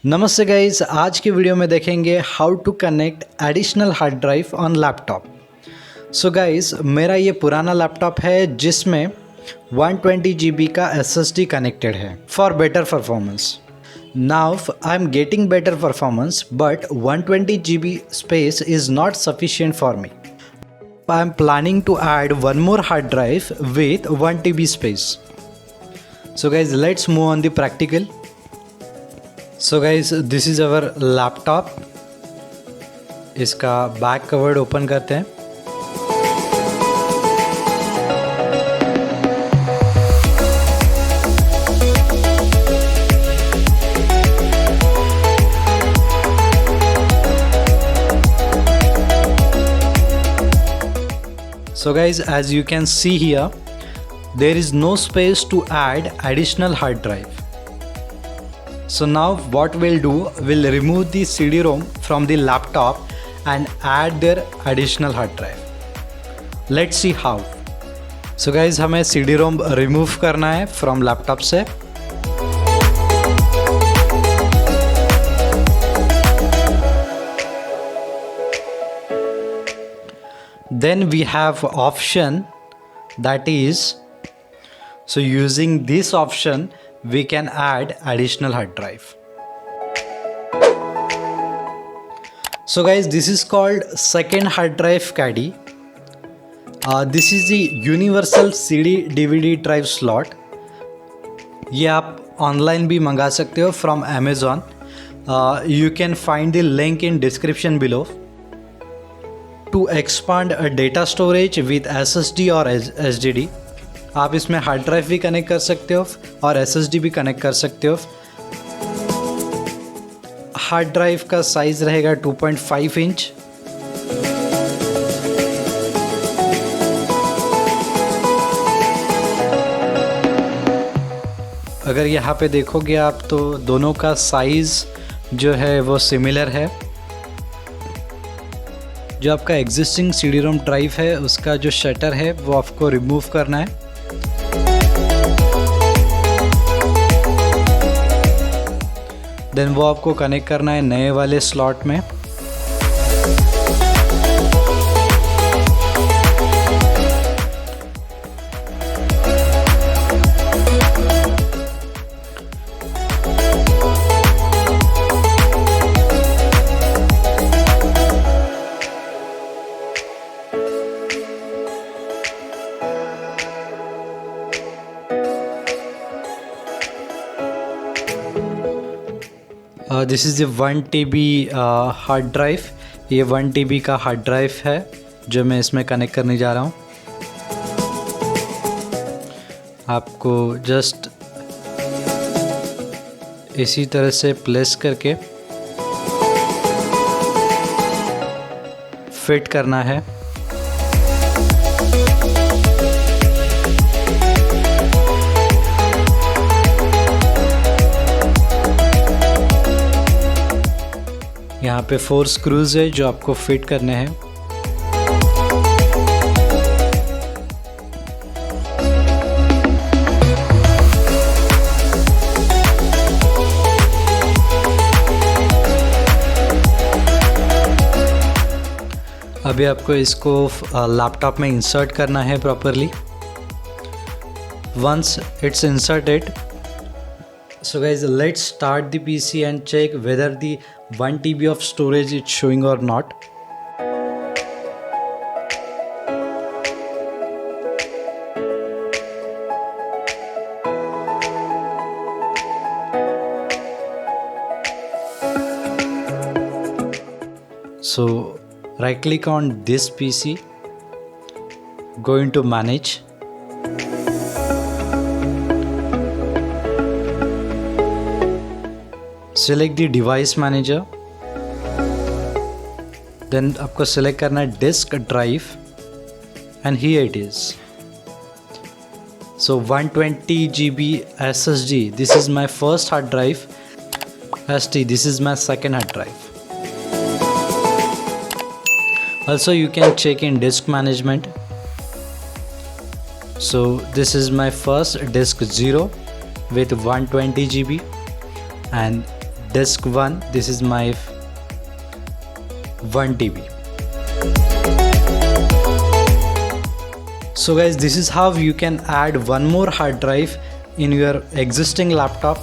नमस्ते गाइज, आज के वीडियो में देखेंगे how to connect additional hard drive on laptop. So guys, मेरा ये पुराना लैपटॉप है जिसमें 120 GB का SSD कनेक्टेड है for better performance. Now I am getting better performance but 120 GB space is not sufficient for me. I am planning to add one more hard drive with 1 TB space. So guys, let's move on the practical. So guys, this is our laptop. इसका back covered open करते हैं। So guys, as you can see here, there is no space to add additional hard drive. So now what we'll do, we'll remove the CD-ROM from the laptop and add their additional hard drive. Let's see how. So guys, हमें CD-ROM remove करना है from laptop से। Then we have option, that is, so using this option we can add additional hard drive. So guys, this is called second hard drive caddy. This is the universal CD DVD drive slot. ये आप online भी मंगा सकते हो from Amazon. You can find the link in description below. To expand a data storage with SSD और HDD, आप इसमें hard drive भी कनेक्ट कर सकते हो और SSD भी कनेक्ट कर सकते हो। हार्ड ड्राइव का साइज़ रहेगा 2.5 इंच। अगर यहाँ पे देखोगे आप तो दोनों का साइज़ जो है वो सिमिलर है। जो आपका एग्जिस्टिंग CD-ROM ड्राइव है उसका जो शटर है वो आपको रिमूव करना है। देन वो आपको कनेक्ट करना है नए वाले स्लॉट में। This is 1 TB hard drive. ये 1 TB का हार्ड ड्राइव है जो मैं इसमें कनेक्ट करने जा रहा हूँ। आपको जस्ट इसी तरह से प्लेस करके फिट करना है। यहाँ पे 4 स्क्रूज है जो आपको फिट करने हैं। अभी आपको इसको लैपटॉप में इंसर्ट करना है properly. Once it's inserted, so guys, let's start the PC and check whether the 1 TB of storage is showing or not. So right click on this PC, go into manage. Select the device manager, then आपको select करना है disk drive and here it is. So 120 GB SSD, this is my first hard drive. SD, this is my second hard drive. Also you can check in disk management. So this is my first disk 0 with 120 GB and disk 1, this is my 1 TB. So guys, this is how you can add one more hard drive in your existing laptop